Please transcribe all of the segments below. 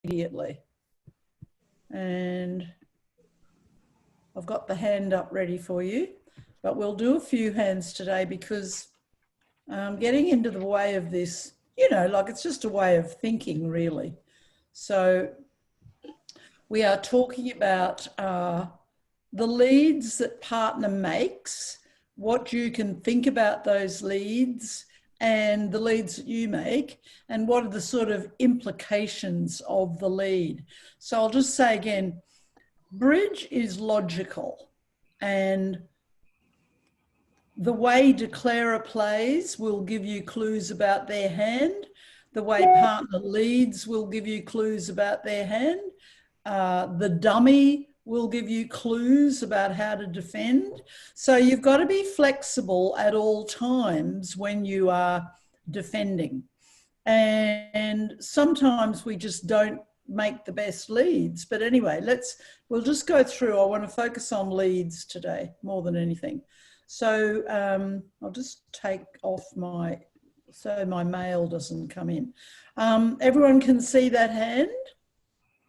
immediately. And I've got the hand up ready for you, but we'll do a few hands today because getting into the way of this, you know, like it's just a way of thinking really. So we are talking about the leads that partner makes, what you can think about those leads and the leads that you make, and what are the sort of implications of the lead. So I'll just say again, bridge is logical, and the way declarer plays will give you clues about their hand. The way partner leads will give you clues about their hand. The dummy will give you clues about how to defend. So you've got to be flexible at all times when you are defending. And sometimes we just don't make the best leads. But anyway, we'll just go through. I want to focus on leads today more than anything. So I'll just take off so my mail doesn't come in. Everyone can see that hand?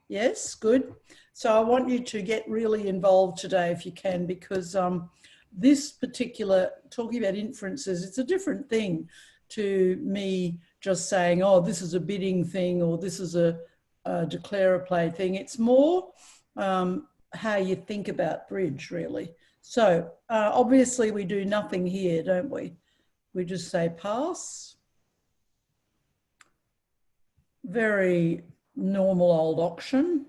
Yes, good. So I want you to get really involved today if you can, because this particular, talking about inferences, it's a different thing to me just saying, oh, this is a bidding thing or this is a declarer play thing. It's more how you think about bridge, really. So obviously we do nothing here, don't we? We just say pass. Very normal old auction.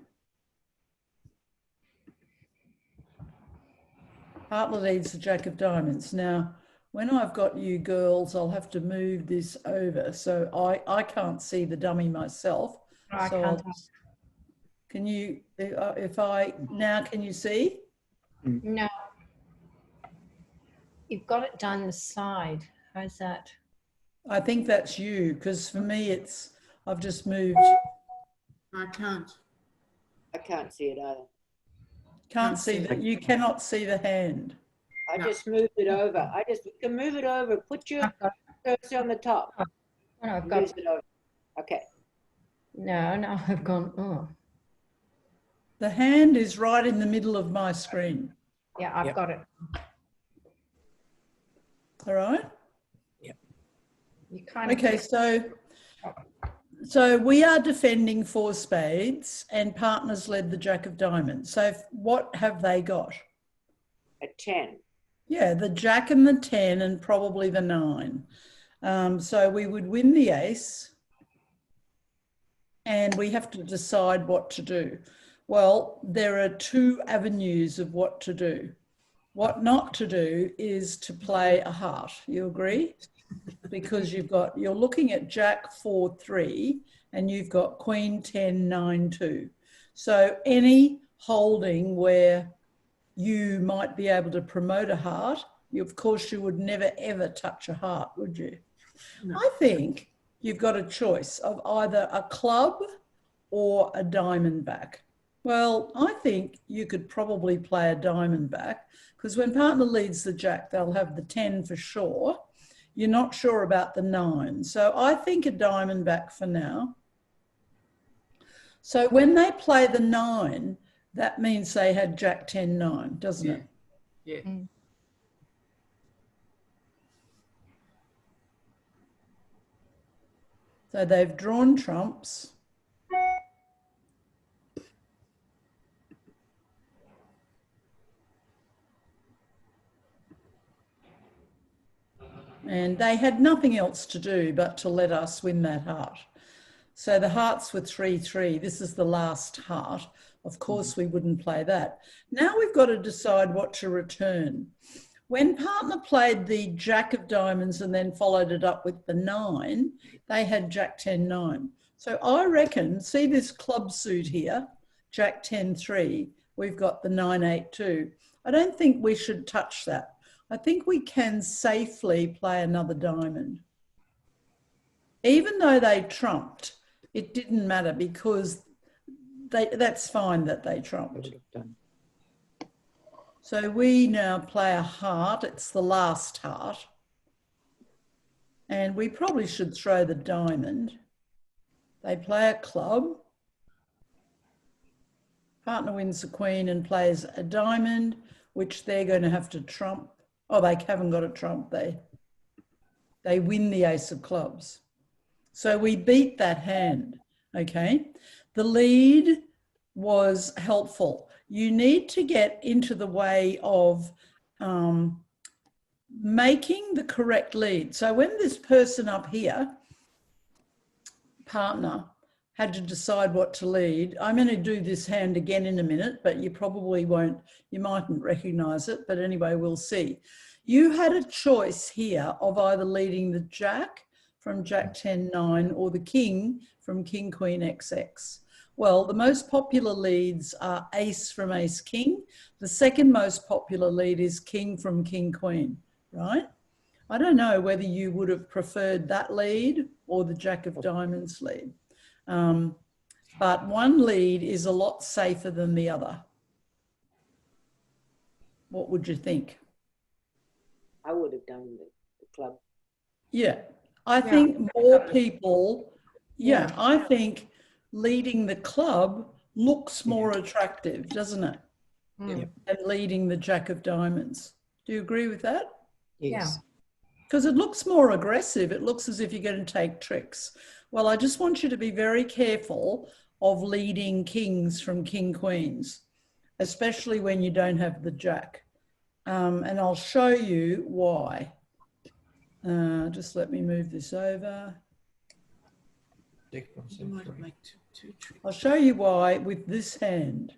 Partner leads the Jack of Diamonds. Now, when I've got you girls, I'll have to move this over. So I can't see the dummy myself. No, I can't. Can you, now can you see? No. You've got it down the side. How's that? I think that's you, because for me I've just moved. I can't see it either. Can't see that. You cannot see the hand. I just moved it over. You can move it over. Put your cursor on the top. Oh, no, I've got it over. Okay. No, I've gone. Oh. The hand is right in the middle of my screen. Yeah, I've got it. All right. Yeah. You kind of. Okay, so we are defending 4 spades and partners led the Jack of Diamonds. So what have they got? A 10. Yeah, the Jack and the 10 and probably the 9. So we would win the ace and we have to decide what to do. Well, there are 2 avenues of what to do. What not to do is to play a heart. You agree? Because you're looking at Jack 4-3 and you've got Queen 10-9-2. So any holding where you might be able to promote a heart, of course you would never ever touch a heart, would you? No. I think you've got a choice of either a club or a diamond back. Well, I think you could probably play a diamond back because when partner leads the Jack, they'll have the 10 for sure. You're not sure about the 9. So I think a diamond back for now. So when they play the 9, that means they had Jack 10-9, doesn't it? Yeah. Mm. So they've drawn trumps. And they had nothing else to do but to let us win that heart. So the hearts were 3-3. This is the last heart. Of course, we wouldn't play that. Now we've got to decide what to return. When partner played the Jack of Diamonds and then followed it up with the 9, they had Jack 10-9. So I reckon, see this club suit here, Jack 10-3, we've got the 9-8-2. I don't think we should touch that. I think we can safely play another diamond. Even though they trumped, it didn't matter because that's fine that they trumped. So we now play a heart. It's the last heart. And we probably should throw the diamond. They play a club. partner wins the queen and plays a diamond, which they're going to have to trump. Oh, they haven't got a trump. They win the ace of clubs. So we beat that hand, okay? The lead was helpful. You need to get into the way of making the correct lead. So when this person up here, partner, had to decide what to lead, I'm going to do this hand again in a minute, but you probably won't, you mightn't recognize it, but anyway, we'll see. You had a choice here of either leading the jack from Jack 10 9 or the king from King Queen XX. Well, the most popular leads are ace from ace king. The second most popular lead is king from king queen, right? I don't know whether you would have preferred that lead or the jack of diamonds lead. But one lead is a lot safer than the other. What would you think? I would have done the club. Yeah, I think more people, I think leading the club looks more attractive, doesn't it? Mm. Than leading the jack of diamonds. Do you agree with that? Yes. Because it looks more aggressive. It looks as if you're going to take tricks. Well, I just want you to be very careful of leading kings from king queens, especially when you don't have the jack. And I'll show you why. Just let me move this over. I'll show you why with this hand.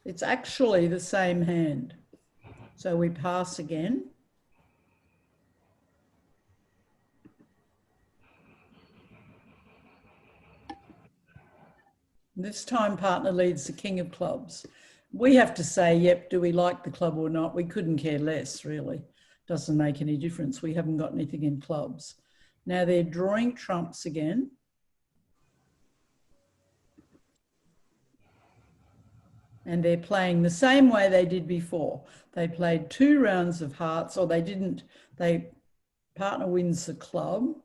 It's actually the same hand. So we pass again. This time partner leads the king of clubs. We have to say, yep, do we like the club or not? We couldn't care less, really. Doesn't make any difference. We haven't got anything in clubs. Now they're drawing trumps again. And they're playing the same way they did before. They played 2 rounds of hearts, or they didn't. Partner wins the club.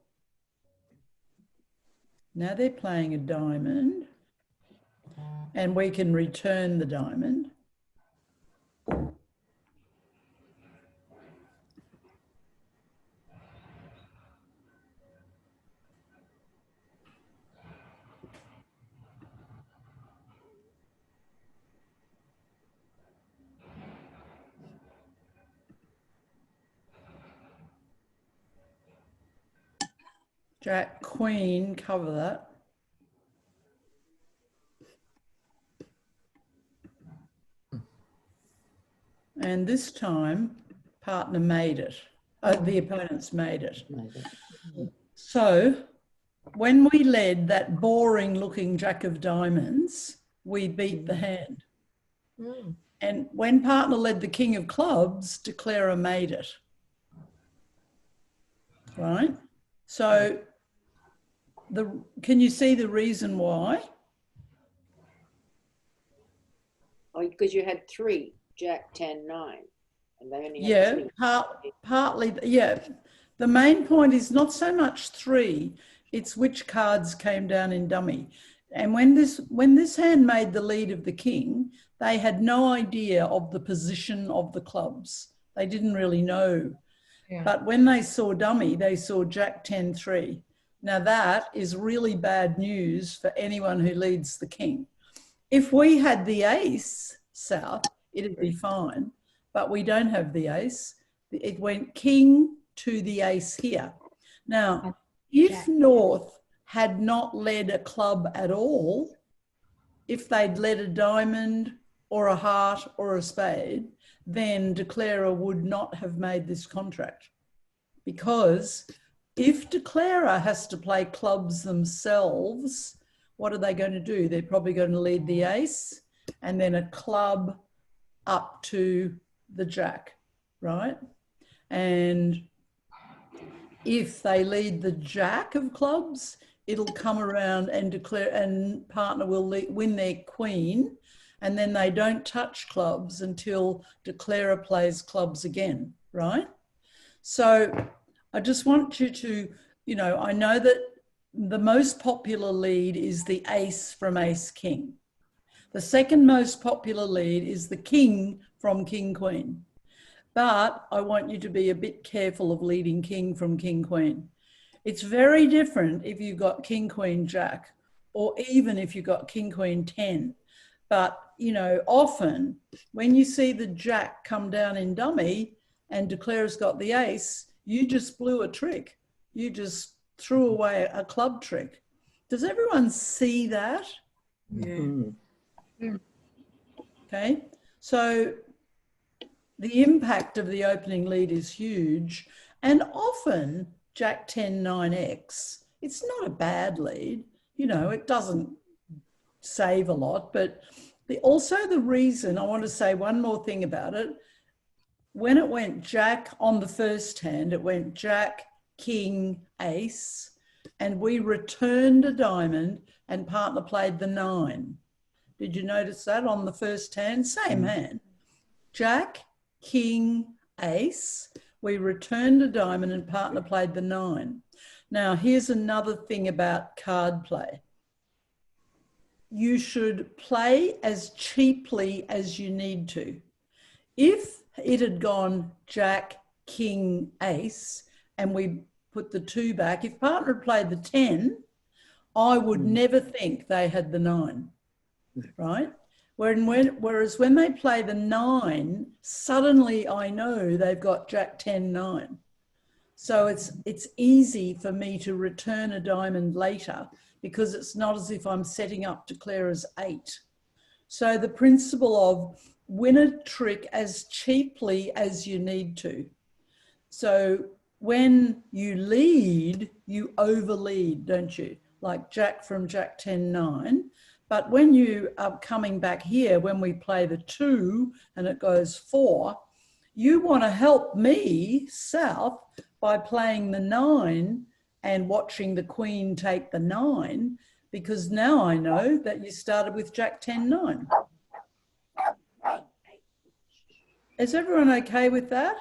Now they're playing a diamond. And we can return the diamond. Jack, queen, cover that. And this time, partner made it. The opponents made it. So when we led that boring looking jack of diamonds, we beat the hand. Mm. And when partner led the king of clubs, declarer made it. Right? So can you see the reason why? Oh, because you had 3, Jack 10 9. And they only had 3. Partly, yeah. The main point is not so much 3, it's which cards came down in dummy. And when this hand made the lead of the king, they had no idea of the position of the clubs. They didn't really know. Yeah. But when they saw dummy, they saw Jack 10 3. Now that is really bad news for anyone who leads the king. If we had the ace south, it'd be fine. But we don't have the ace. It went king to the ace here. Now, if North had not led a club at all, if they'd led a diamond or a heart or a spade, then declarer would not have made this contract. Because if declarer has to play clubs themselves, what are they going to do? They're probably going to lead the ace and then a club up to the jack, right? And if they lead the jack of clubs, it'll come around and declare, and partner will win their queen, and then they don't touch clubs until declarer plays clubs again, right? So I just want you to, I know that the most popular lead is the ace from ace king. The second most popular lead is the king from king queen. But I want you to be a bit careful of leading king from king queen. It's very different if you've got king queen jack, or even if you've got king queen 10. But, you know, often when you see the jack come down in dummy and declare's got the ace, you just blew a trick. You just threw away a club trick. Does everyone see that? Yeah. Okay, so the impact of the opening lead is huge, and often jack 10 9x, it's not a bad lead, you know, it doesn't save a lot, but also the reason, I want to say one more thing about it, when it went jack on the first hand, it went jack king ace, and we returned a diamond and partner played the 9. Did you notice that on the first hand? Same hand. Jack, king, ace. We returned a diamond and partner played the 9. Now, here's another thing about card play. You should play as cheaply as you need to. If it had gone jack, king, ace, and we put the 2 back, if partner had played the 10, I would never think they had the 9. Right? Whereas when they play the 9, suddenly I know they've got jack 10 9. So it's easy for me to return a diamond later because it's not as if I'm setting up declare as 8. So the principle of win a trick as cheaply as you need to. So when you lead, you over lead, don't you? Like jack from jack 10 9. But when you are coming back here, when we play the 2 and it goes 4, you want to help me, South, by playing the 9 and watching the queen take the 9, because now I know that you started with jack 10 9. Is everyone okay with that?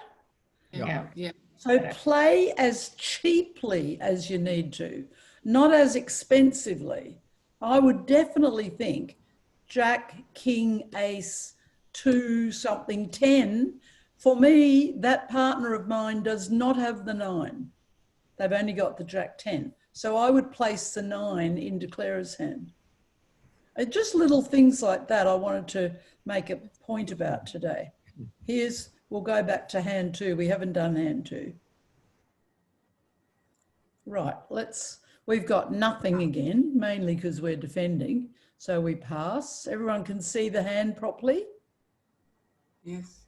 Yeah. Yeah. So play as cheaply as you need to, not as expensively. I would definitely think jack, king, ace, 2, something, 10. For me, that partner of mine does not have the 9. They've only got the jack 10. So I would place the 9 in declarer's hand. Just little things like that I wanted to make a point about today. We'll go back to hand 2. We haven't done hand 2. Right, we've got nothing again, mainly because we're defending. So we pass. Everyone can see the hand properly? Yes.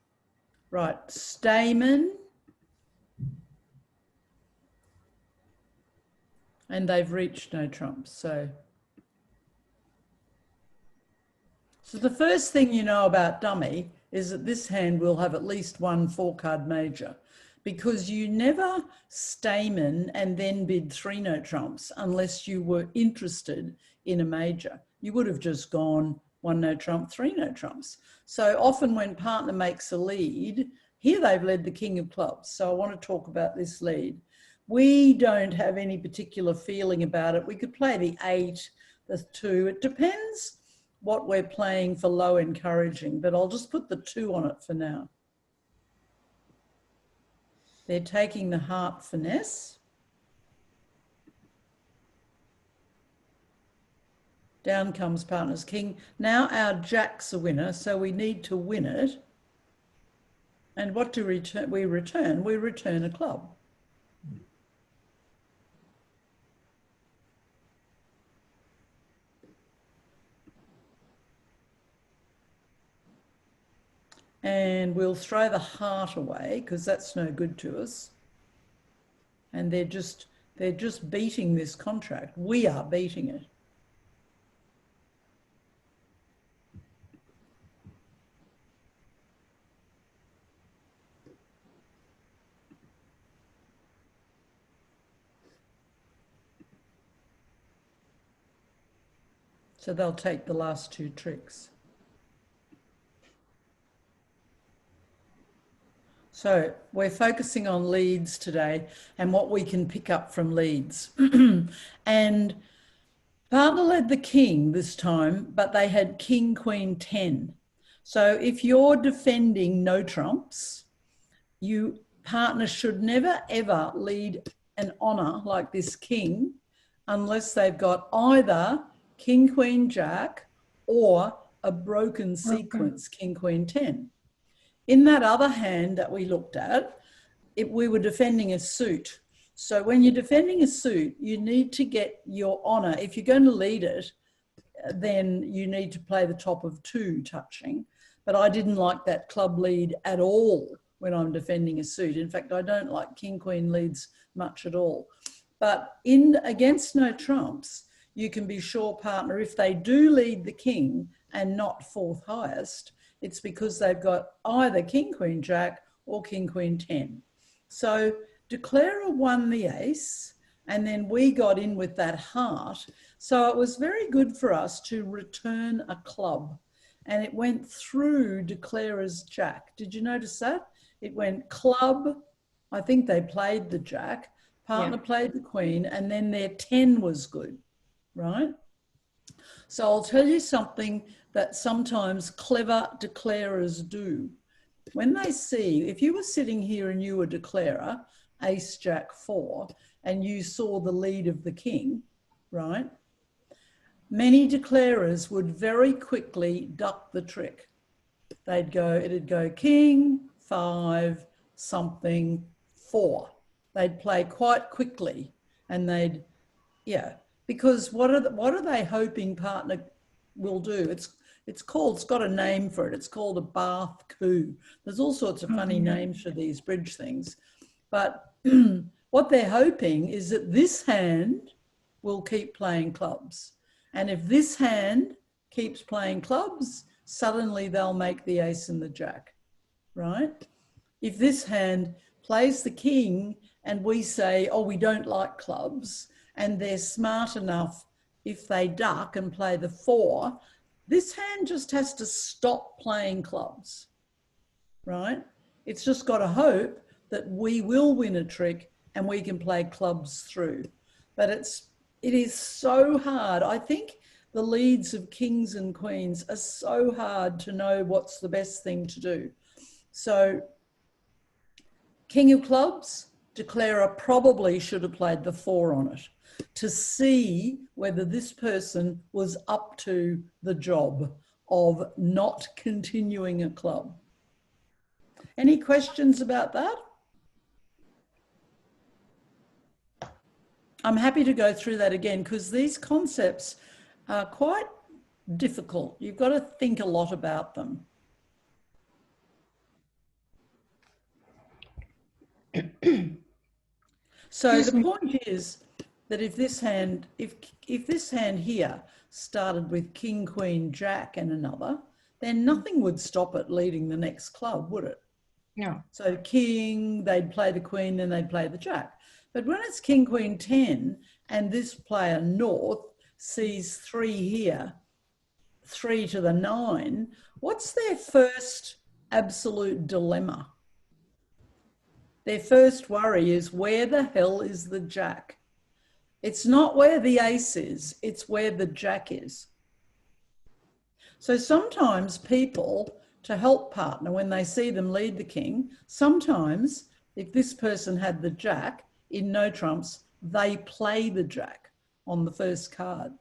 Right, Stamen. And they've reached no trumps. So the first thing you know about dummy is that this hand will have at least one 4-card major, because you never stamen and then bid 3 no trumps unless you were interested in a major. You would have just gone 1 no trump, 3 no trumps. So often when partner makes a lead, here they've led the king of clubs. So I want to talk about this lead. We don't have any particular feeling about it. We could play the 8, the 2. It depends what we're playing for low encouraging, but I'll just put the 2 on it for now. They're taking the heart finesse. Down comes partner's king. Now our jack's a winner, so we need to win it. And what do we return? We return a club. And we'll throw the heart away because that's no good to us. And they're just beating this contract. We are beating it. So they'll take the last 2 tricks. So we're focusing on leads today and what we can pick up from leads. And partner led the king this time, but they had king, queen, 10. So if you're defending no trumps, partner should never ever lead an honor like this king unless they've got either king, queen, jack or a broken sequence, king, queen, 10. In that other hand that we looked at, we were defending a suit. So when you're defending a suit, you need to get your honor. If you're going to lead it, then you need to play the top of 2 touching. But I didn't like that club lead at all when I'm defending a suit. In fact, I don't like king, queen leads much at all. But against no trumps, you can be sure, partner, if they do lead the king and not 4th highest, it's because they've got either king, queen, jack or king, queen, 10. So declarer won the ace, and then we got in with that heart. So it was very good for us to return a club, and it went through declarer's jack. Did you notice that? It went club, I think they played the jack, partner played the queen, and then their 10 was good, right? So I'll tell you something that sometimes clever declarers do. When they see, if you were sitting here and you were declarer, ace, jack, 4, and you saw the lead of the king, right? Many declarers would very quickly duck the trick. It'd go king, 5, something, 4. They'd play quite quickly, and because what are they hoping partner will do? It's got a name for it. It's called a Bath coup. There's all sorts of funny names for these bridge things. But what they're hoping is that this hand will keep playing clubs. And if this hand keeps playing clubs, suddenly they'll make the ace and the jack, right? If this hand plays the king and we say, oh, we don't like clubs, and they're smart enough, if they duck and play the 4, this hand just has to stop playing clubs, right? It's just got to hope that we will win a trick and we can play clubs through. But it is so hard. I think the leads of kings and queens are so hard to know what's the best thing to do. So king of clubs, declarer probably should have played the 4 on it to see whether this person was up to the job of not continuing a club. Any questions about that? I'm happy to go through that again because these concepts are quite difficult. You've got to think a lot about them. So the point is that if this hand here started with king, queen, jack and another, then nothing would stop it leading the next club, would it? No. So king, they'd play the queen, then they'd play the jack. But when it's king, queen, 10, and this player north sees 3 here, 3 to the 9, what's their first absolute dilemma? Their first worry is, where the hell is the jack? It's not where the ace is, it's where the jack is. So sometimes people, to help partner, when they see them lead the king, sometimes if this person had the jack in no trumps, they play the jack on the first card.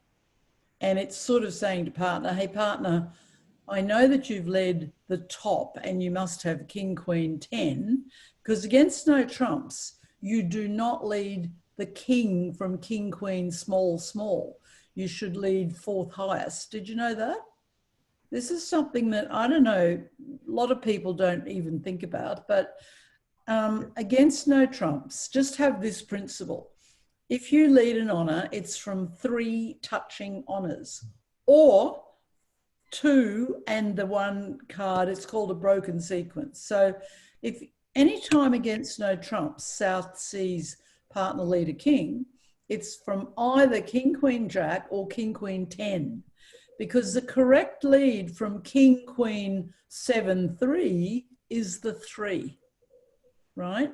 And it's sort of saying to partner, hey partner, I know that you've led the top and you must have king, queen, 10, because against no trumps, you do not lead the king from king, queen, small, small. You should lead 4th highest. Did you know that? This is something that, I don't know, a lot of people don't even think about, but against no trumps, just have this principle. If you lead an honor, it's from 3 touching honors, or 2 and the 1 card, it's called a broken sequence. So if any time against no trumps, South sees partner lead a king, it's from either king, queen, jack or king, queen, 10, because the correct lead from king, queen, 7, 3 is the 3. right?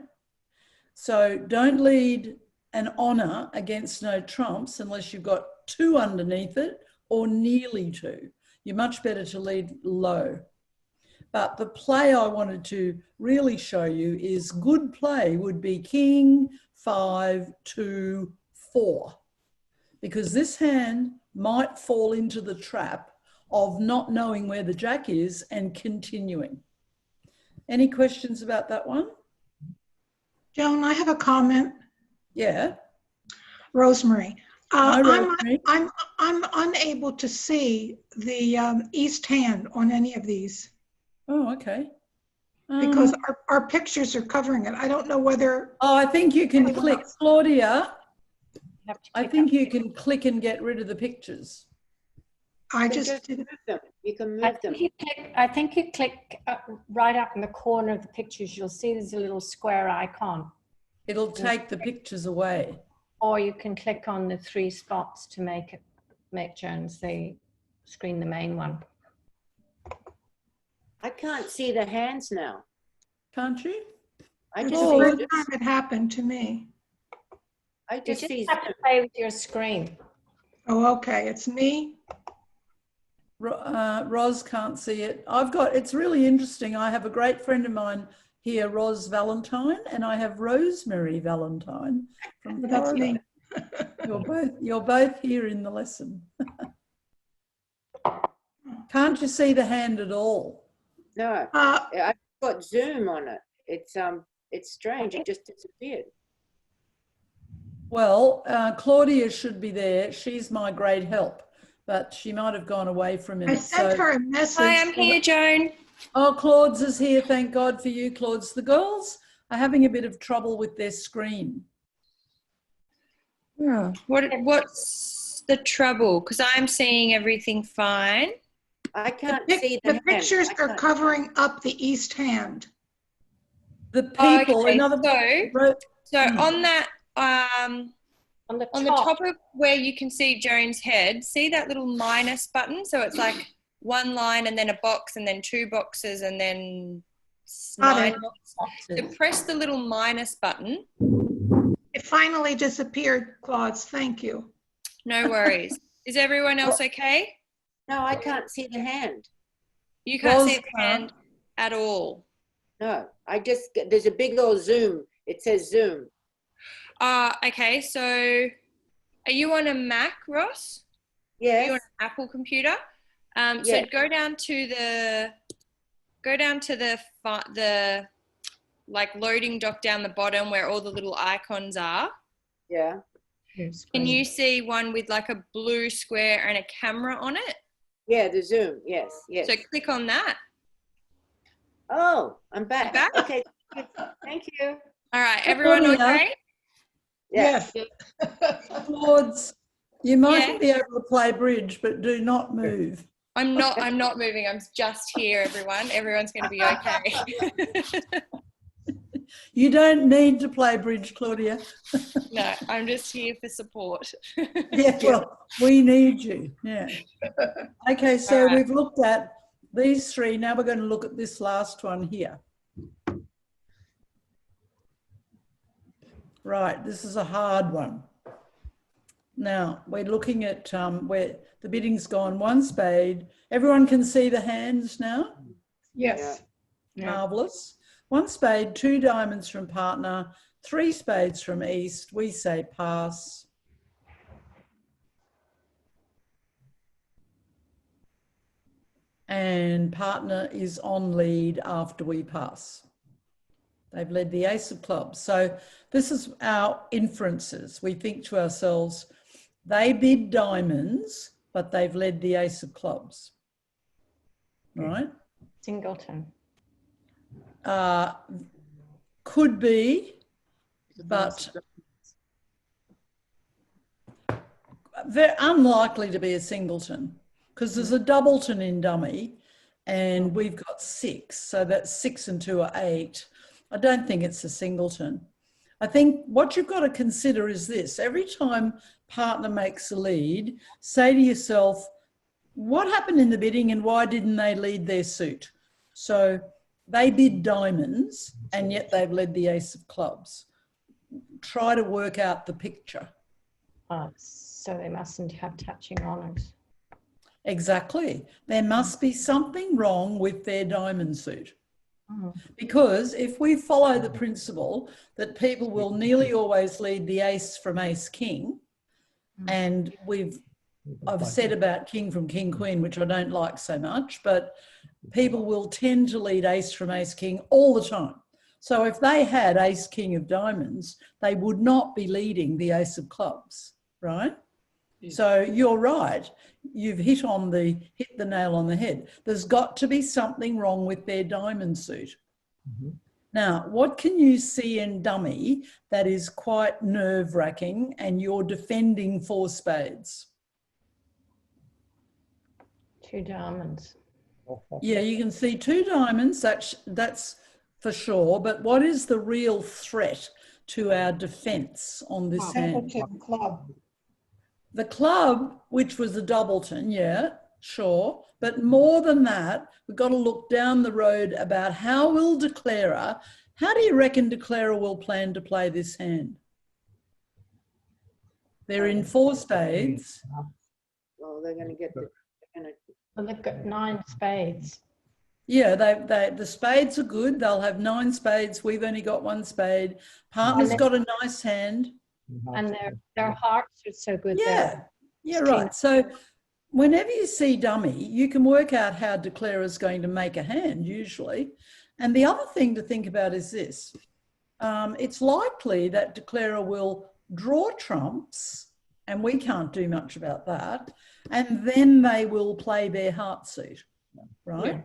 So don't lead an honour against no trumps unless you've got 2 underneath it or nearly 2. You're much better to lead low. But the play I wanted to really show you is good play would be king, 5, 2, 4. Because this hand might fall into the trap of not knowing where the jack is and continuing. Any questions about that one? Joan, I have a comment. Yeah. Rosemary. Hi, Rosemary. I'm unable to see the east hand on any of these Oh, okay. because our pictures are covering it. I don't know whether. Oh, I think you can click, Claudia. Have to I click think up. you can click and get rid of the pictures. I You can just move them. You can I move them. think you click, I think you click right up in the corner of the pictures. You'll see there's a little square icon, It'll take the pictures away. or you can click on the 3 spots to make Jones the screen the main one. I can't see the hands now. Can't you? I it's just the Oh. first see, time it happened to me. I You just just see, have to play with your screen. Oh, okay. It's me. Ros can't see it. It's really interesting. I have a great friend of mine here, Ros Valentine, and I have Rosemary Valentine from That's Florida. me. You're both here in the lesson. Can't you see the hand at all? no, I've got zoom on it. It's strange. It just disappeared. Well, Claudia should be there. She's my great help, but she might have gone away for a minute. I sent her a message. Hi, I'm here, Joan. Oh, Claude's is here. Thank God for you, Claude's. The girls are having a bit of trouble with their screen. Oh, what's the trouble? Because I'm seeing everything fine. I can't The see the hand. pictures I are can't- covering up the east hand. The people, Okay, in other so on that, On the on the top of where you can see Joan's head, see that little minus button? So it's like 1 line and then a box and then 2 boxes and then Got 9 it. boxes. So press the little minus button. It finally disappeared, Claude. Thank you. No worries. Is everyone else okay? No, I can't see the hand. You can't see Rose the hand at all. No, there's a big old zoom. It says zoom. Okay, so are you on a Mac, Ross? Are you on Yes. an Apple computer? So Yes. go down to the like loading dock down the bottom where all the little icons are. Yeah. Can you see one with like a blue square and a camera on it? Yeah, the zoom. Yes. Yes. So click on that. Oh, I'm back. Back? Okay. Thank you. All right, everyone Claudia. okay? Yeah. Claude's, you might Yeah. be able to play bridge, but do not move. I'm not moving. I'm just here, everyone. Everyone's going to be okay. You don't need to play bridge, Claudia. No, I'm just here for support. Yeah, well, we need you. Yeah. Okay, so All right. we've looked at these 3. Now we're going to look at this last one here. Right, this is a hard one. Now, we're looking at where the bidding's gone 1 spade. Everyone can see the hands now? Yes. Marvellous. 1 spade, 2 diamonds from partner, 3 spades from east. We say pass. And partner is on lead after we pass. They've led the ace of clubs. So this is our inferences. We think to ourselves, they bid diamonds, but they've led the ace of clubs, right? Singleton. Could be, but they're unlikely to be a singleton because there's a doubleton in dummy and we've got 6. So that's 6 and 2 are 8. I don't think it's a singleton. I think what you've got to consider is this. Every time partner makes a lead, say to yourself, what happened in the bidding and why didn't they lead their suit? So they bid diamonds and yet they've led the ace of clubs. Try to work out the picture. So they mustn't have touching honours. Exactly. There must be something wrong with their diamond suit. Oh. Because if we follow the principle that people will nearly always lead the ace from ace king, and I've said about king from king queen, which I don't like so much, but people will tend to lead ace from ace king all the time. So if they had ace king of diamonds, they would not be leading the ace of clubs, right? Yeah. So you're right. You've hit the nail on the head. There's got to be something wrong with their diamond suit. Now, what can you see in dummy that is quite nerve-wracking and you're defending 4 spades? 2 diamonds. Yeah, you can see 2 diamonds, that's for sure. But what is the real threat to our defence on this hand? Templeton club. The club, which was a doubleton, yeah, sure. But more than that, we've got to look down the road about how do you reckon declarer will plan to play this hand? They're in 4 spades. Well, they're going to get Well, they've got 9 spades. Yeah, the spades are good. They'll have 9 spades. We've only got 1 spade. Partner's got a nice hand. And their hearts are so good. Yeah, right. So whenever you see dummy, you can work out how declarer is going to make a hand usually. And the other thing to think about is this. It's likely that declarer will draw trumps, and we can't do much about that, and then they will play their heart suit, right? Yeah.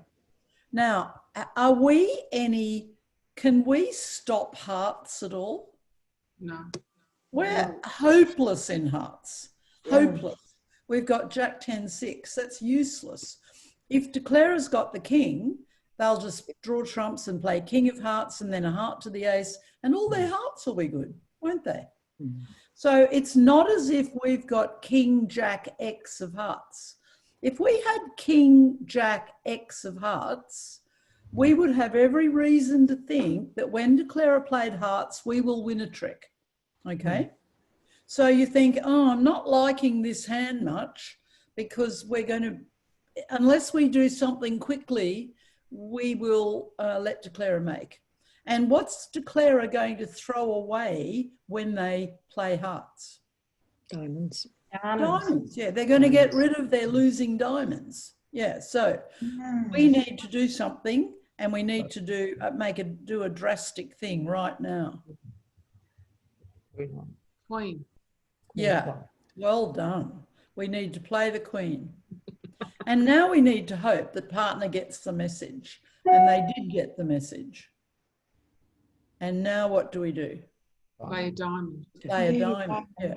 Now, can we stop hearts at all? No. We're hopeless in hearts, hopeless. We've got Jack 10 6, that's useless. If declarer's got the king, they'll just draw trumps and play king of hearts and then a heart to the ace, and all their hearts will be good, won't they? So it's not as if we've got king, jack, X of hearts. If we had king, jack, X of hearts, we would have every reason to think that when declarer played hearts, we will win a trick. Okay, so you think, oh, I'm not liking this hand much because we're going to, unless we do something quickly, we will let declarer make. And what's declarer going to throw away when they play hearts? Diamonds. Diamonds, yeah. They're going to get rid of their losing diamonds. Yeah, so we need to do something, and we need to do a drastic thing right now. Queen. Yeah, well done. We need to play the queen. And now we need to hope that partner gets the message. And they did get the message. And now what do we do? Play a diamond. Play a diamond, yeah.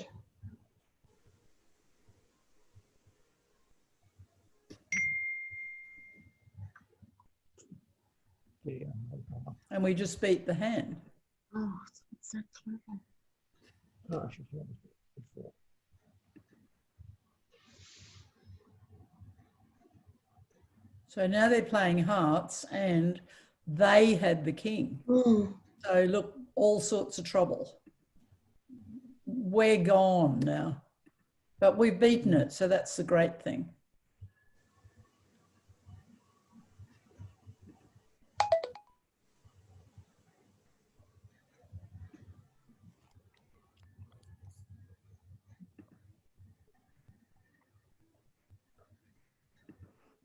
And we just beat the hand. Oh, it's so clever. So now they're playing hearts and they had the king. So look, all sorts of trouble. We're gone now, but we've beaten it. So that's the great thing.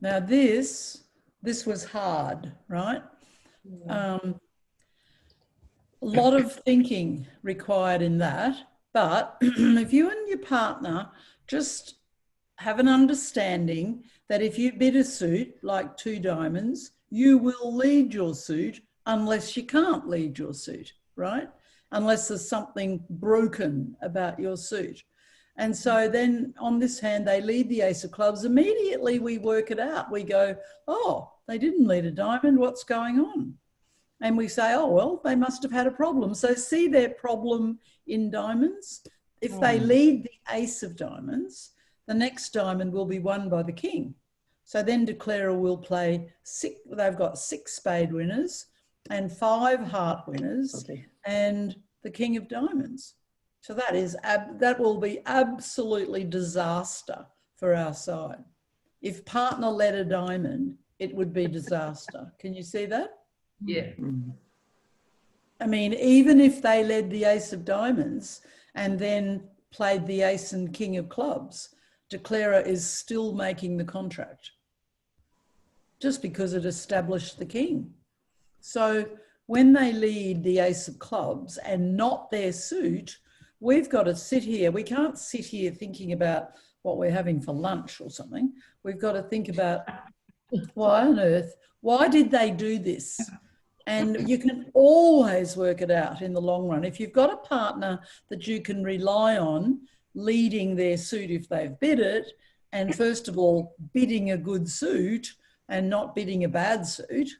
Now this was hard, right? A lot of thinking required in that, but if you and your partner just have an understanding that if you bid a suit like 2 diamonds, you will lead your suit unless you can't lead your suit, right? Unless there's something broken about your suit. And so then on this hand, they lead the ace of clubs. Immediately we work it out. We go, oh, they didn't lead a diamond. What's going on? And we say, oh, well, they must have had a problem. So see their problem in diamonds. If they lead the ace of diamonds, the next diamond will be won by the king. So then declarer will play they've got 6 spade winners and 5 heart winners and the king of diamonds. So that will be absolutely disaster for our side. If partner led a diamond, it would be disaster. Can you see that? Yeah. I mean, even if they led the ace of diamonds and then played the ace and king of clubs, declarer is still making the contract just because it established the king. So when they lead the ace of clubs and not their suit, we've got to sit here. We can't sit here thinking about what we're having for lunch or something. We've got to think about why on earth, why did they do this? And you can always work it out in the long run. If you've got a partner that you can rely on leading their suit if they've bid it, and first of all, bidding a good suit and not bidding a bad suit,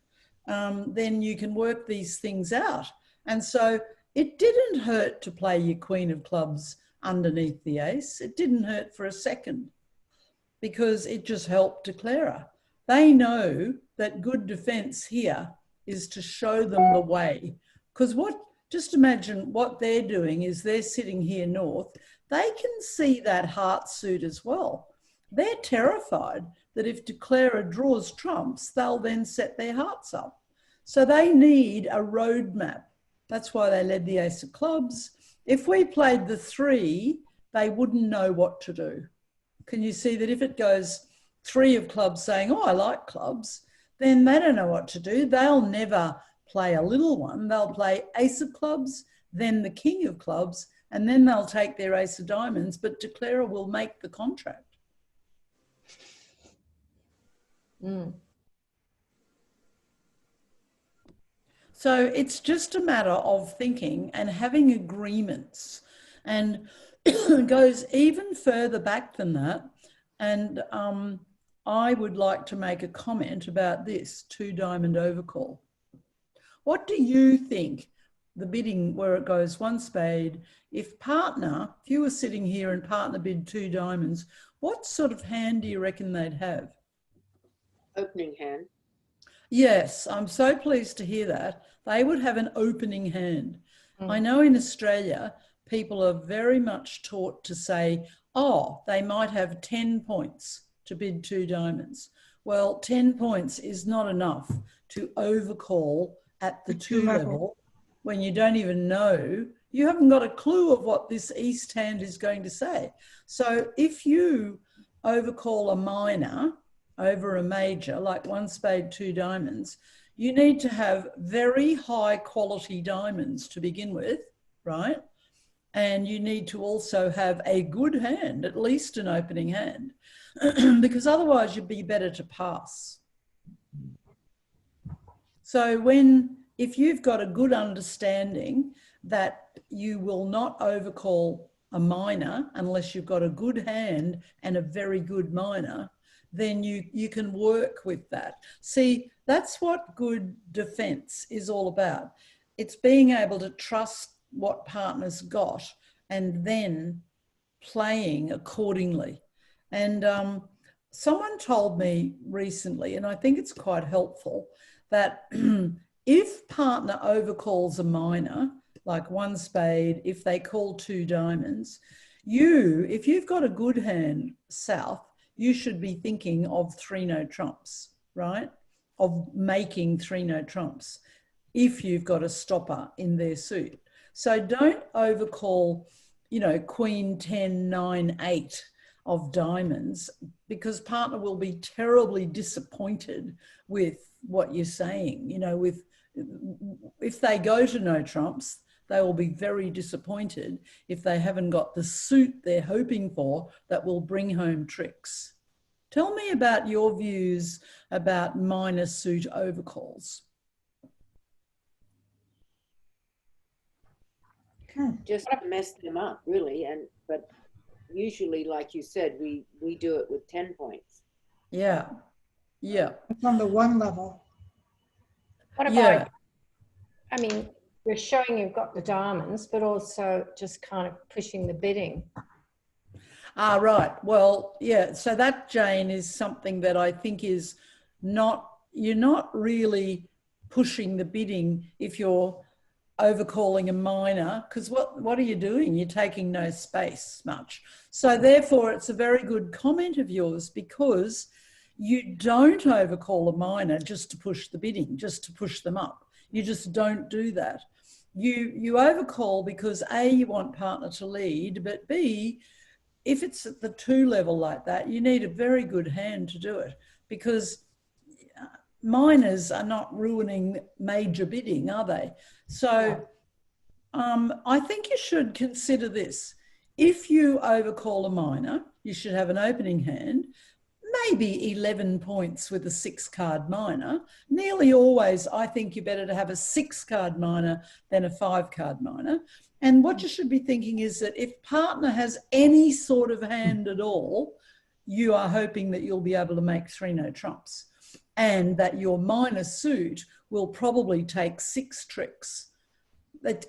then you can work these things out. And so it didn't hurt to play your queen of clubs underneath the ace. It didn't hurt for a second because it just helped declarer. They know that good defense here is to show them the way. Because just imagine what they're doing is they're sitting here north. They can see that heart suit as well. They're terrified that if declarer draws trumps, they'll then set their hearts up. So they need a roadmap. That's why they led the ace of clubs. If we played the 3, they wouldn't know what to do. Can you see that if it goes 3 of clubs saying, oh, I like clubs, then they don't know what to do. They'll never play a little one. They'll play ace of clubs, then the king of clubs, and then they'll take their ace of diamonds, but declarer will make the contract. So it's just a matter of thinking and having agreements, and it goes even further back than that. And I would like to make a comment about this 2 diamond overcall. What do you think the bidding where it goes 1 spade, if you were sitting here and partner bid 2 diamonds, what sort of hand do you reckon they'd have? Opening hand. Yes, I'm so pleased to hear that. They would have an opening hand. I know in Australia, people are very much taught to say, oh, they might have 10 points to bid 2 diamonds. Well, 10 points is not enough to overcall at the 2 level when you don't even know, you haven't got a clue of what this east hand is going to say. So if you overcall a minor over a major, like 1 spade, 2 diamonds, you need to have very high quality diamonds to begin with, right? And you need to also have a good hand, at least an opening hand, because otherwise you'd be better to pass. So if you've got a good understanding that you will not overcall a minor unless you've got a good hand and a very good minor, then you can work with that. See, that's what good defense is all about. It's being able to trust what partner's got and then playing accordingly. And someone told me recently, and I think it's quite helpful, that if partner overcalls a minor, like 1 spade, if they call 2 diamonds, if you've got a good hand south, you should be thinking of 3-no trumps, right? Of making 3-no trumps if you've got a stopper in their suit. So don't overcall, queen 10, 9, 8 of diamonds, because partner will be terribly disappointed with what you're saying. If they go to no trumps, they will be very disappointed if they haven't got the suit they're hoping for that will bring home tricks. Tell me about your views about minor suit overcalls. Just to mess them up, really. But usually, like you said, we do it with 10 points. Yeah. It's on the 1 level. What about, I mean, you're showing you've got the diamonds, but also just kind of pushing the bidding. Ah, right. Well, yeah. So that, Jane, is something that I think is not, you're not really pushing the bidding if you're overcalling a minor, because what are you doing? You're taking no space much. So therefore, it's a very good comment of yours, because you don't overcall a minor just to push the bidding, just to push them up. You just don't do that. You overcall because A, you want partner to lead, but B, if it's at the 2 level like that, you need a very good hand to do it, because minors are not ruining major bidding, are they? So I think you should consider this. If you overcall a minor, you should have an opening hand, maybe 11 points with a 6-card minor. Nearly always, I think you're better to have a 6-card minor than a 5-card minor. And what you should be thinking is that if partner has any sort of hand at all, you are hoping that you'll be able to make 3 no trumps, and that your minor suit will probably take 6 tricks.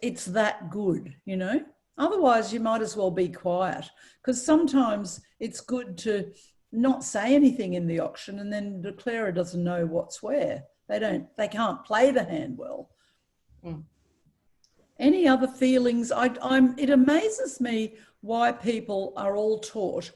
It's that good, you know. Otherwise, you might as well be quiet, because sometimes it's good to not say anything in the auction, and then the declarer doesn't know what's where. They can't play the hand well. Any other feelings? It amazes me why people are all taught,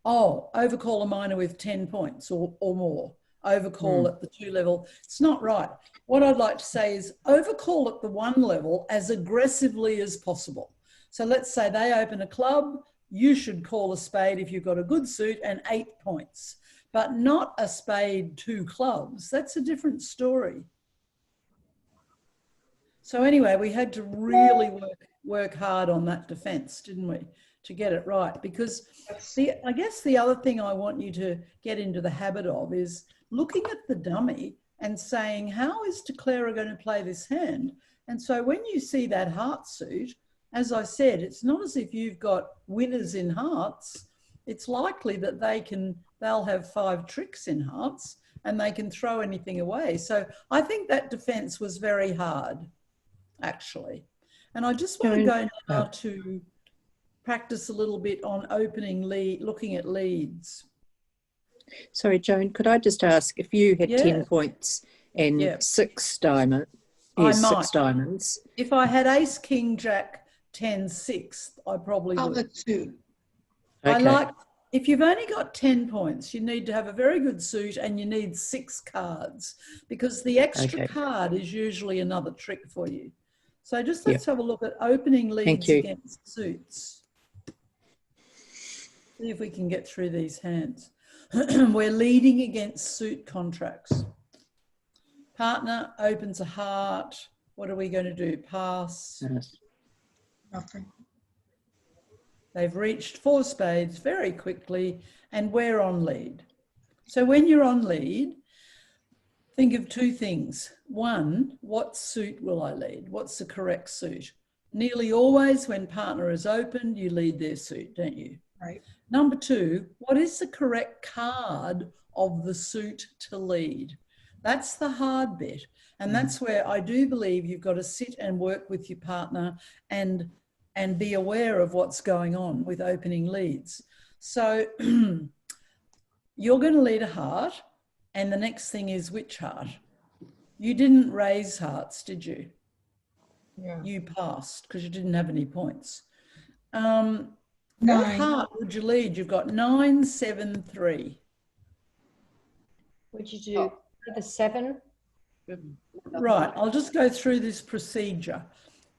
oh, overcall a minor with 10 points or more, overcall at the 2 level. It's not right. What I'd like to say is overcall at the 1 level as aggressively as possible. So let's say they open a club, you should call a spade if you've got a good suit and 8 points, but not a spade 2 clubs. That's a different story. So anyway, we had to really work hard on that defence, didn't we, to get it right? Because I guess the other thing I want you to get into the habit of is looking at the dummy and saying, how is declarer going to play this hand? And so when you see that heart suit, as I said, it's not as if you've got winners in hearts. It's likely that they'll have 5 tricks in hearts and they can throw anything away. So I think that defence was very hard, actually. And I just want to go now to practice a little bit on opening lead, looking at leads. Sorry, Joan, could I just ask if you had 10 points and 6 diamonds? Yes, 6 diamonds. If I had ace, king, jack, 10, 6, I probably would. Other 2. Okay. If you've only got 10 points, you need to have a very good suit and you need 6 cards, because the extra card is usually another trick for you. So just let's have a look at opening leads against suits. See if we can get through these hands. We're leading against suit contracts. Partner opens a heart. What are we going to do? Pass. Nothing. They've reached 4 spades very quickly and we're on lead. So when you're on lead, think of 2 things. 1, what suit will I lead? What's the correct suit? Nearly always when partner is opened, you lead their suit, don't you? Right. Number 2, what is the correct card of the suit to lead? That's the hard bit. And that's where I do believe you've got to sit and work with your partner and be aware of what's going on with opening leads. So you're going to lead a heart, and the next thing is which heart? You didn't raise hearts, did you? Yeah. You passed because you didn't have any points. What heart would you lead? You've got 9, 7, 3. Would you do the 7? Right, I'll just go through this procedure.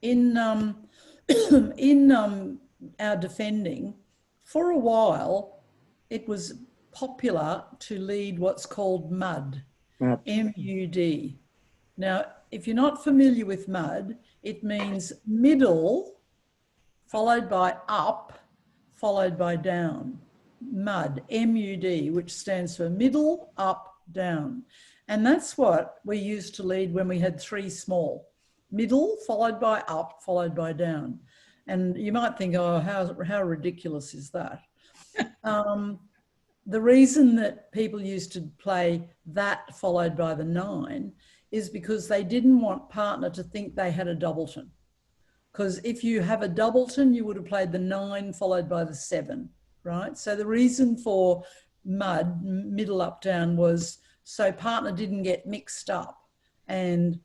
In our defending, for a while, it was popular to lead what's called mud, M-U-D. Now, if you're not familiar with mud, it means middle followed by up followed by down. Mud, M-U-D, which stands for middle, up, down. And that's what we used to lead when we had 3 small. Middle followed by up followed by down. And you might think, oh, how ridiculous is that? The reason that people used to play that followed by the 9 is because they didn't want partner to think they had a doubleton. Because if you have a doubleton, you would have played the 9 followed by the 7. right? So the reason for mud, middle up down, was so partner didn't get mixed up and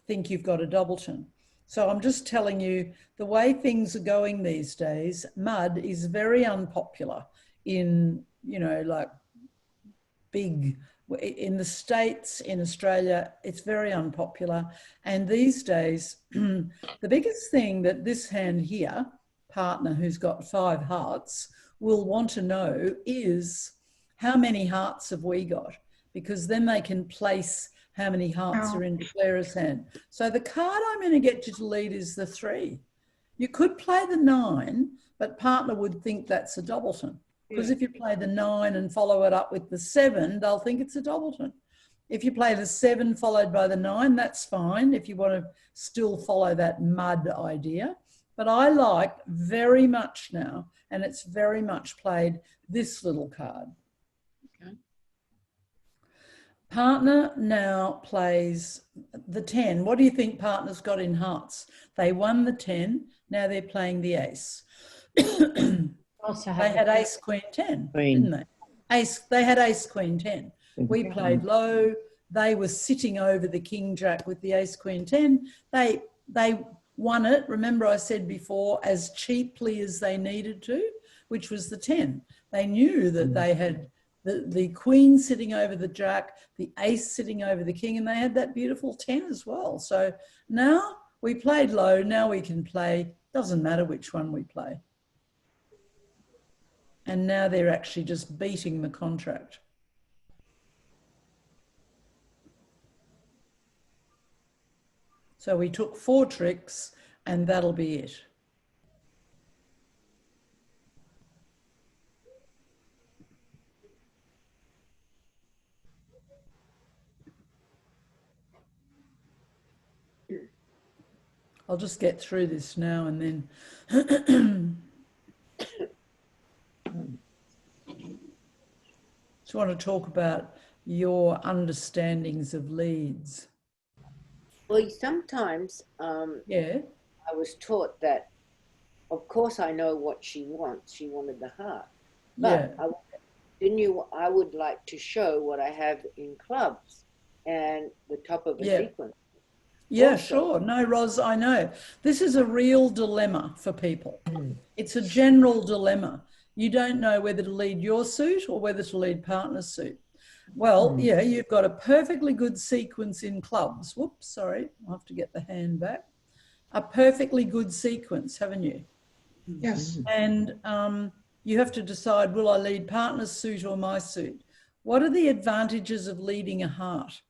think you've got a doubleton. So I'm just telling you, the way things are going these days, mud is very unpopular in, you know, like big, in the States, in Australia, it's very unpopular. And these days, the biggest thing that this hand here, partner who's got 5 hearts, will want to know is how many hearts have we got? Because then they can place how many hearts are in declarer's hand. So the card I'm going to get you to lead is the 3. You could play the 9, but partner would think that's a doubleton. Because if you play the 9 and follow it up with the 7, they'll think it's a doubleton. If you play the 7 followed by the 9, that's fine if you want to still follow that mud idea. But I like very much now, and it's very much played, this little card. Okay. Partner now plays the 10. What do you think partner's got in hearts? They won the 10. Now they're playing the ace. Also They had ace, queen, 10, didn't they? They had ace, queen, 10. We played low. They were sitting over the king, jack with the ace, queen, 10. They won it, remember I said before, as cheaply as they needed to, which was the 10. They knew that they had the queen sitting over the jack, the ace sitting over the king, and they had that beautiful 10 as well. So now we played low, now we can play, doesn't matter which one we play. And now they're actually just beating the contract. So we took 4 tricks and that'll be it. I'll just get through this now and then. Just want to talk about your understandings of leads. Well, sometimes Yeah. I was taught that, of course, I know what she wants. She wanted the heart. But Yeah. I would like to show what I have in clubs and the top of a sequence. Yeah, Also. sure. No, Ros, I know. This is a real dilemma for people. It's a general dilemma. You don't know whether to lead your suit or whether to lead partner's suit. Well, yeah, you've got a perfectly good sequence in clubs. Whoops, sorry. I'll have to get the hand back. A perfectly good sequence, haven't you? Yes. And you have to decide, will I lead partner's suit or my suit? What are the advantages of leading a heart?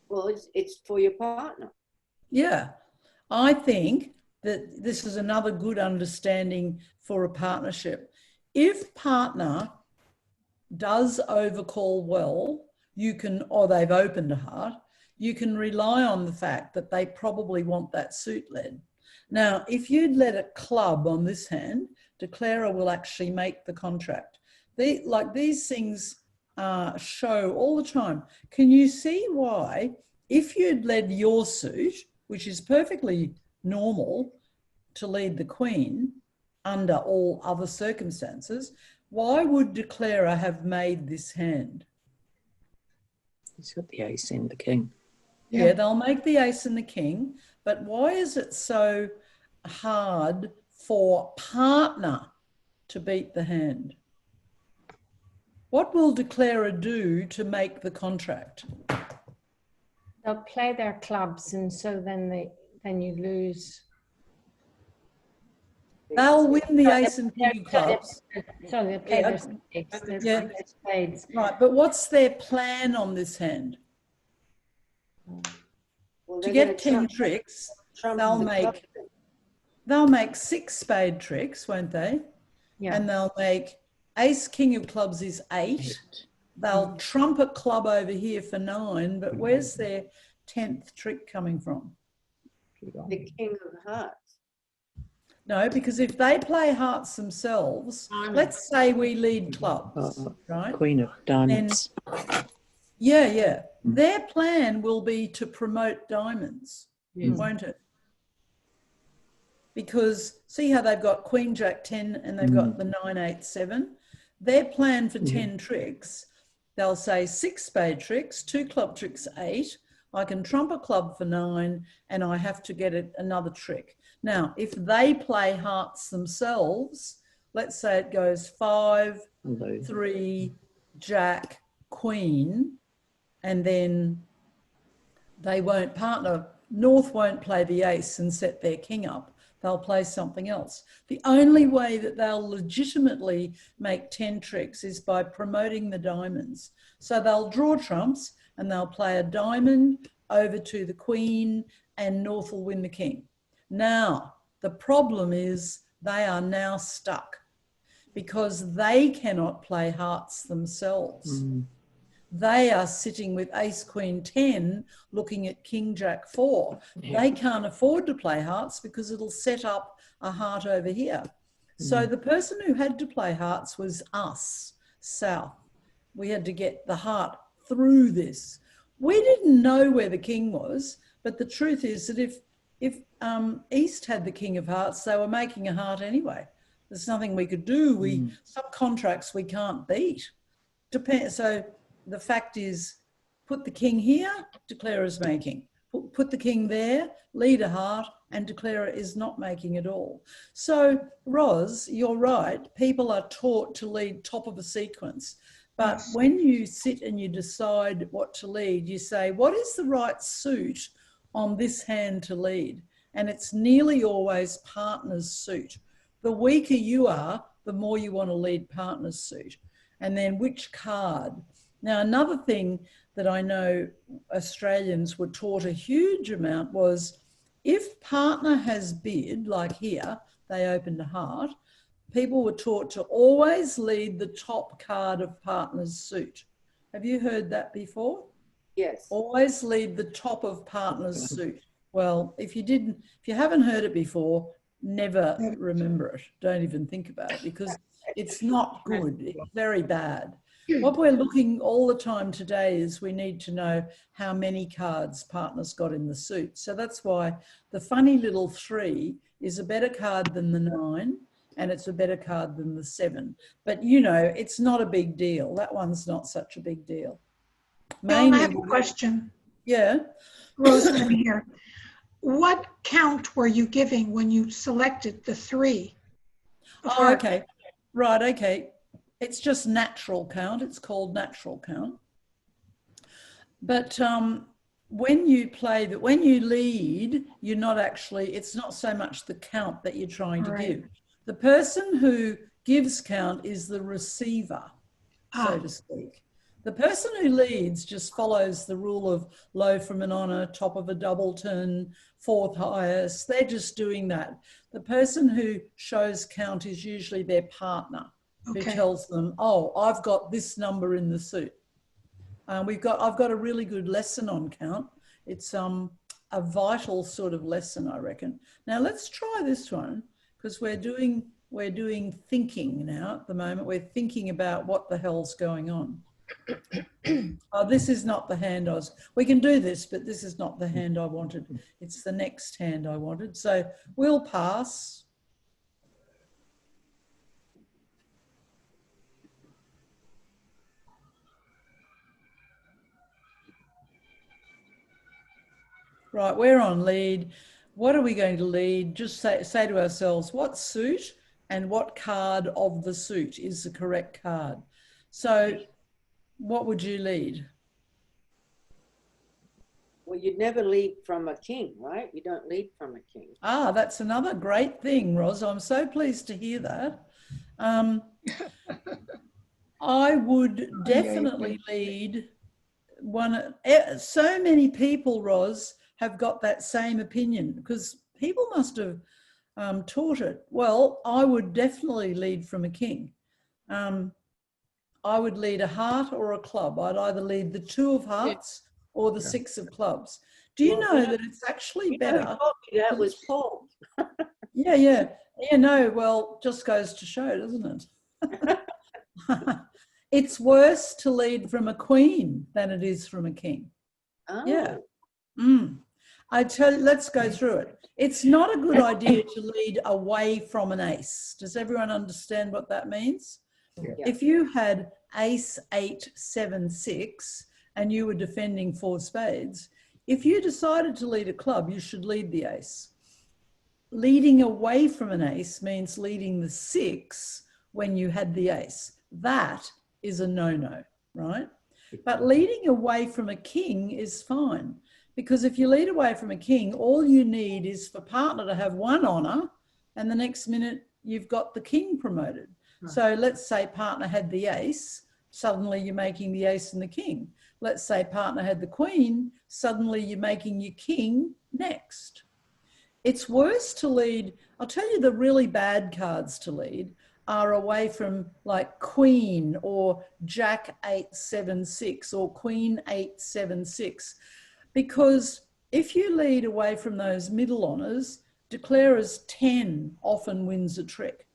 Well, it's for your partner. Yeah, I think that this is another good understanding for a partnership. If partner does overcall well, you can, or they've opened a heart, you can rely on the fact that they probably want that suit led. Now, if you'd led a club on this hand, declarer will actually make the contract. These things show all the time. Can you see why, if you'd led your suit, which is perfectly normal to lead the queen under all other circumstances, why would declarer have made this hand? He's got the ace and the king. Yeah, they'll make the ace and the king, but why is it so hard for partner to beat the hand? What will declarer do to make the contract? They'll play their clubs, and so then you lose. They'll win the ace and king of clubs. So they play their spades. Their spades. Right, but what's their plan on this hand? Well, To get 10 tricks, they'll make 6 spade tricks, won't they? Yeah. And they'll make ace king of clubs is 8. They'll trump a club over here for 9, but where's their 10th trick coming from? The king of hearts. No, because if they play hearts themselves, let's say we lead clubs, right? Queen of diamonds. Yeah. Their plan will be to promote diamonds, won't it? because see how they've got Queen Jack 10 and they've got the 9 8 7. Their plan for 10 tricks, they'll say 6 spade tricks, 2 club tricks 8. I can trump a club for 9 and I have to get it another trick. Now, if they play hearts themselves, let's say it goes 5, 3, Jack, Queen, and then they won't partner. North won't play the ace and set their king up. They'll play something else. The only way that they'll legitimately make 10 tricks is by promoting the diamonds. So they'll draw trumps and they'll play a diamond over to the queen and North will win the king. Now, the problem is they are now stuck because they cannot play hearts themselves. They are sitting with ace, queen, 10, looking at king, jack, 4. They can't afford to play hearts because it'll set up a heart over here. So the person who had to play hearts was us, South. We had to get the heart through this. We didn't know where the king was, but the truth is that if East had the king of hearts, they were making a heart anyway. There's nothing we could do. Some contracts we can't beat. So the fact is, put the king here, declare as making. Put the king there, lead a heart, and declare it is not making at all. So, Ros, you're right. People are taught to lead top of a sequence. But when you sit and you decide what to lead, you say, what is the right suit on this hand to lead? And it's nearly always partner's suit. The weaker you are, the more you want to lead partner's suit. And then which card? Now, another thing that I know Australians were taught a huge amount was if partner has bid, like here, they opened a heart, people were taught to always lead the top card of partner's suit. Have you heard that before? Yes. Always lead the top of partner's suit. Well, if you haven't heard it before, never remember it. Don't even think about it because it's not good. It's very bad. What we're looking all the time today is we need to know how many cards partners got in the suit. So that's why the funny little 3 is a better card than the 9 and it's a better card than the 7. But, you know, it's not a big deal. That one's not such a big deal. Well, I have a question. Yeah. Rosamond here. What count were you giving when you selected the 3? Oh, okay. Right, okay. It's just natural count. It's called natural count. But when you lead, you're not actually, it's not so much the count that you're trying to give. The person who gives count is the receiver, so to speak. The person who leads just follows the rule of low from an honour, top of a doubleton, 4th highest. They're just doing that. The person who shows count is usually their partner who tells them, oh, I've got this number in the suit. I've got a really good lesson on count. It's a vital sort of lesson, I reckon. Now let's try this one because we're doing thinking now at the moment. We're thinking about what the hell's going on. Oh, this is not the hand we can do this, but this is not the hand I wanted. It's the next hand I wanted. So we'll pass. Right, we're on lead. What are we going to lead? Just say to ourselves, what suit and what card of the suit is the correct card? So what would you lead? Well, you'd never lead from a king, right? You don't lead from a king. Ah, that's another great thing, Ros. I'm so pleased to hear that. I would definitely lead one. So many people, Ros, have got that same opinion because people must have taught it. Well, I would definitely lead from a king. I would lead a heart or a club. I'd either lead the 2 of hearts or the 6 of clubs. Do you know that it's actually better? That was Paul. Yeah, no, well, just goes to show, doesn't it? It's worse to lead from a queen than it is from a king. Oh. Yeah. let's go through it. It's not a good idea to lead away from an ace. Does everyone understand what that means? Yeah. If you had ace 8 7 6 and you were defending 4 spades, if you decided to lead a club, you should lead the ace. Leading away from an ace means leading the 6 when you had the ace. That is a no-no, right? But leading away from a king is fine, because if you lead away from a king, all you need is for partner to have 1 honor, and the next minute you've got the king promoted. Right. So let's say partner had the ace, suddenly you're making the ace and the king. Let's say partner had the queen, suddenly you're making your king next. It's worse to lead. I'll tell you, the really bad cards to lead are away from like queen or jack 8 7 6 or queen 8 7 6, because if you lead away from those middle honors, declarers 10 often wins a trick.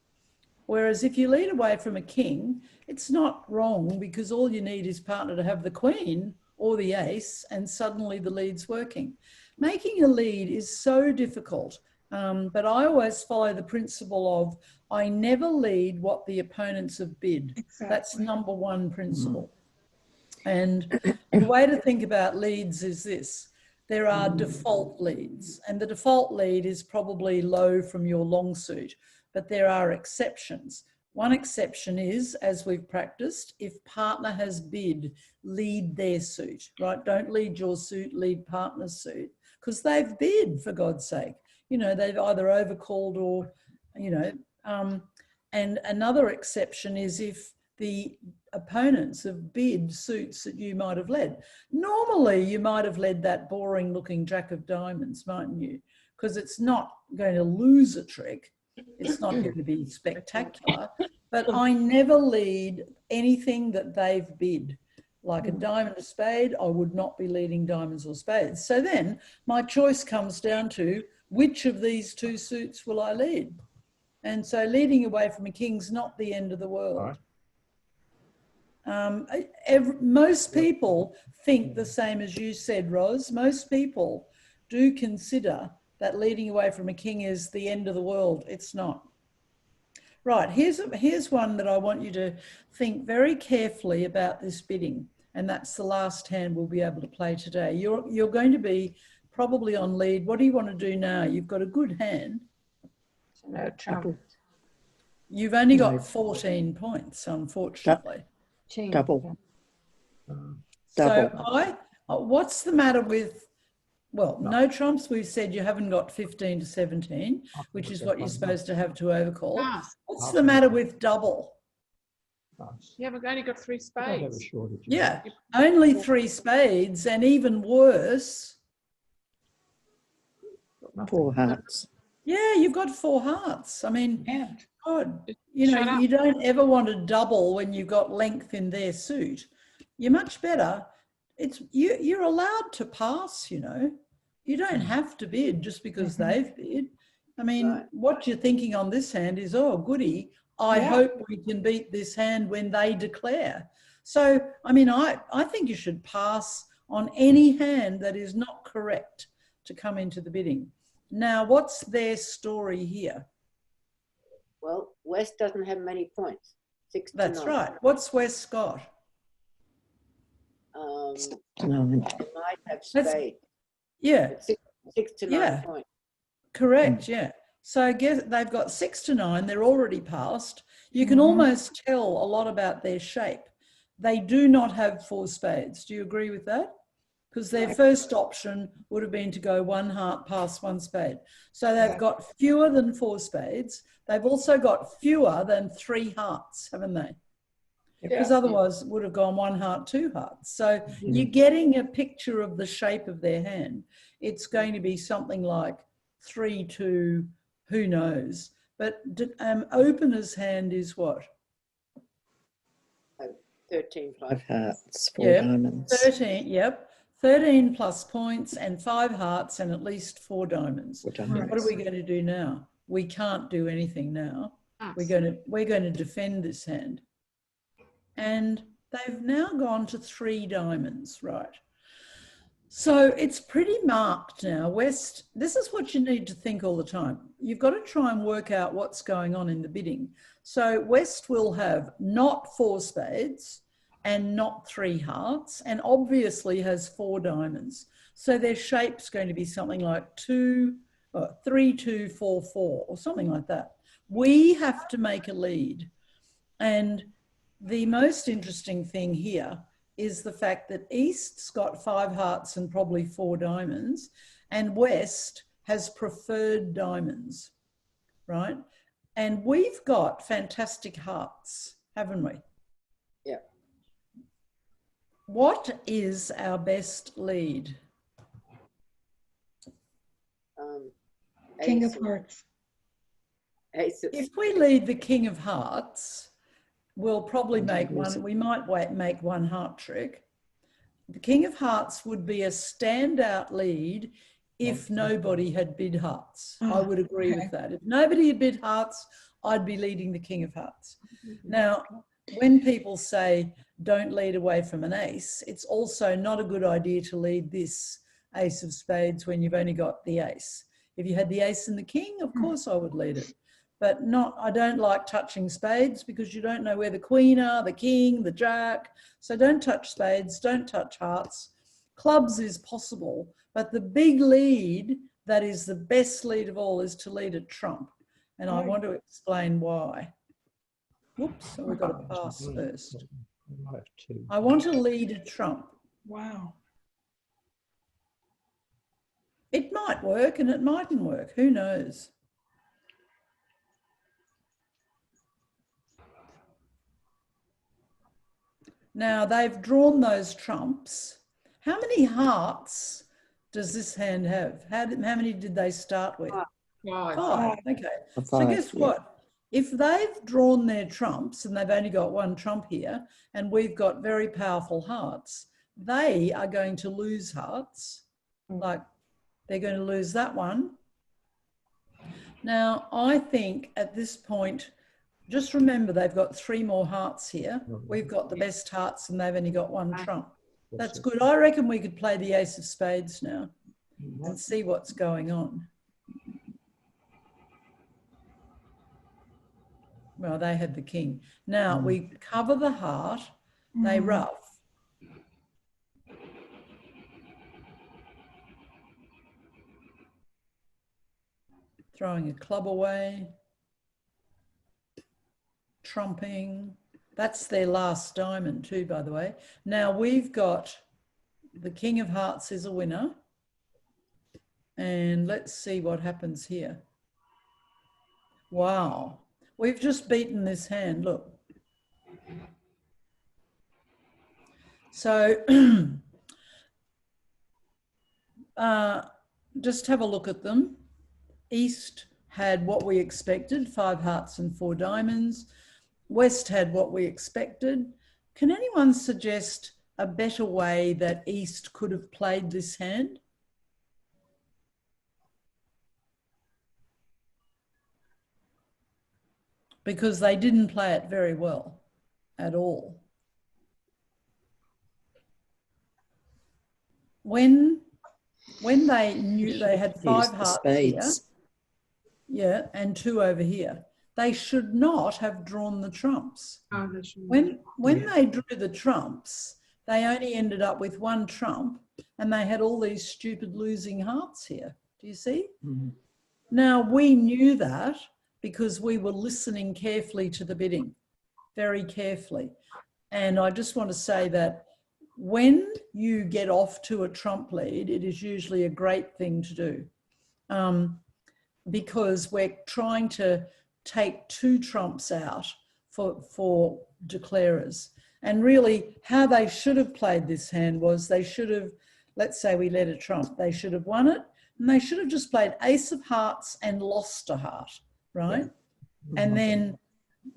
Whereas if you lead away from a king, it's not wrong, because all you need is partner to have the queen or the ace, and suddenly the lead's working. Making a lead is so difficult, but I always follow the principle of I never lead what the opponents have bid. Exactly. That's number one principle. And the way to think about leads is this. There are default leads, and the default lead is probably low from your long suit, but there are exceptions. One exception is, as we've practiced, if partner has bid, lead their suit, right? Don't lead your suit, lead partner's suit, because they've bid, for God's sake. You know, they've either overcalled or, you know, and another exception is if the opponents have bid suits that you might have led. Normally, you might have led that boring looking jack of diamonds, mightn't you? Because it's not going to lose a trick. It's not going to be spectacular, but I never lead anything that they've bid. Like a diamond or spade, I would not be leading diamonds or spades. So then my choice comes down to which of these 2 suits will I lead? And so leading away from a king's not the end of the world. Most people think the same as you said, Ros. Most people do consider that leading away from a king is the end of the world. It's not. Right, here's one that I want you to think very carefully about this bidding, and that's the last hand we'll be able to play today. You're going to be probably on lead. What do you want to do now? You've got a good hand. No trouble. You've only got 14 points, unfortunately. Double. So what's the matter with, well, no trumps, we've said you haven't got 15 to 17, which is what you're supposed to have to overcall. Pass. What's the matter with double? Yeah, we've only got 3 spades. Yeah, only 3 spades, and even worse. 4 hearts. Yeah, you've got 4 hearts. I mean, Yeah. God, you know, you don't ever want to double when you've got length in their suit. You're much better. You're allowed to pass, you know. You don't have to bid just because they've bid. I mean, what you're thinking on this hand is, oh, goody, I hope we can beat this hand when they declare. So, I mean, I think you should pass on any hand that is not correct to come into the bidding. Now, what's their story here? Well, West doesn't have many points. 6 to 9. That's right. What's West got? Might have spade. Yeah. 6 to 9 points. Correct, yeah. So I guess they've got 6 to 9. They're already passed. You can almost tell a lot about their shape. They do not have 4 spades. Do you agree with that? Because their first option would have been to go 1 heart past 1 spade. So they've got fewer than 4 spades. They've also got fewer than 3 hearts, haven't they? Because otherwise it would have gone 1 heart, 2 hearts. So you're getting a picture of the shape of their hand. It's going to be something like 3 to who knows. But opener's hand is what? 13 plus. 5 hearts, 4 diamonds. 13, yep. 13 plus points and 5 hearts and at least 4 diamonds. 4 diamonds. What are we going to do now? We can't do anything now. We're going to defend this hand. And they've now gone to 3 diamonds, right? So it's pretty marked now. West, this is what you need to think all the time. You've got to try and work out what's going on in the bidding. So West will have not 4 spades and not 3 hearts, and obviously has 4 diamonds. So their shape's going to be something like 3, 2, 4, 4, or something like that. We have to make a lead. And the most interesting thing here is the fact that East's got 5 hearts and probably 4 diamonds, and West has preferred diamonds, right? And we've got fantastic hearts, haven't we? Yeah. What is our best lead? King of Hearts. Ace of, If we lead the King of Hearts, we'll probably make one, we might make 1 heart trick. The King of Hearts would be a standout lead if nobody had bid hearts. I would agree with that. If nobody had bid hearts, I'd be leading the King of Hearts. Now, when people say don't lead away from an ace, it's also not a good idea to lead this Ace of Spades when you've only got the ace. If you had the ace and the king, of course I would lead it. But I don't like touching spades because you don't know where the queen are, the king, the jack. So don't touch spades, don't touch hearts. Clubs is possible, but the big lead that is the best lead of all is to lead a trump. And I want to explain why. Whoops, so we've got to pass first. I want to lead a trump. Wow. It might work and it mightn't work, who knows? Now they've drawn those trumps. How many hearts does this hand have? How many did they start with? 5. 5. Okay. So 5, guess what? If they've drawn their trumps and they've only got 1 trump here and we've got very powerful hearts, they are going to lose hearts. Like they're going to lose that one. Now, I think at this point, just remember they've got 3 more hearts here. We've got the best hearts and they've only got 1 trump. That's good. I reckon we could play the Ace of Spades now and see what's going on. Well, they had the king. Now we cover the heart, they ruff. Throwing a club away, trumping. That's their last diamond too, by the way. Now we've got the King of Hearts is a winner. And let's see what happens here. Wow. We've just beaten this hand, look. So just have a look at them. East had what we expected, 5 hearts and 4 diamonds. West had what we expected. Can anyone suggest a better way that East could have played this hand? Because they didn't play it very well at all. When they knew they had 5 hearts here, yeah, and 2 over here, they should not have drawn the trumps. When they drew the trumps, they only ended up with 1 trump and they had all these stupid losing hearts here. Do you see? Mm-hmm. Now, we knew that because we were listening carefully to the bidding, very carefully. And I just want to say that when you get off to a trump lead, it is usually a great thing to do because we're trying to take 2 trumps out for declarers. And really how they should have played this hand was they should have, let's say we led a trump, they should have won it and they should have just played Ace of Hearts and lost a heart, right? Yeah. And then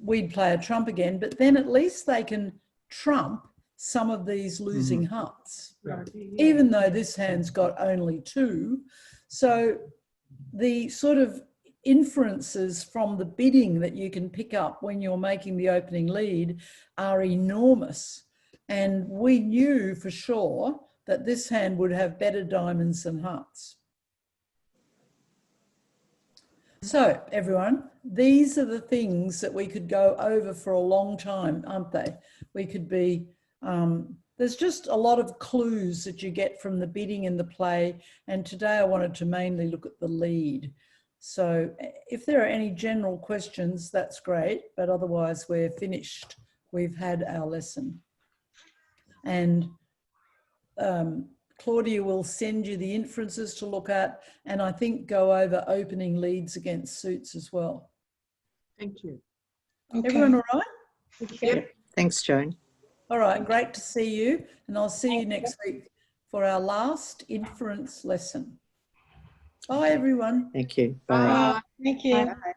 we'd play a trump again, but then at least they can trump some of these losing hearts, even though this hand's got only 2. So the sort of inferences from the bidding that you can pick up when you're making the opening lead are enormous. And we knew for sure that this hand would have better diamonds than hearts. So everyone, these are the things that we could go over for a long time, aren't they? We could be, there's just a lot of clues that you get from the bidding and the play. And today I wanted to mainly look at the lead. So if there are any general questions, that's great, but otherwise we're finished. We've had our lesson. And Claudia will send you the inferences to look at, and I think go over opening leads against suits as well. Thank you. Okay. Everyone all right? Yep. Thanks, Joan. All right, great to see you, and I'll see you next week for our last inference lesson. Bye, everyone. Thank you. Bye. Thank you. Bye.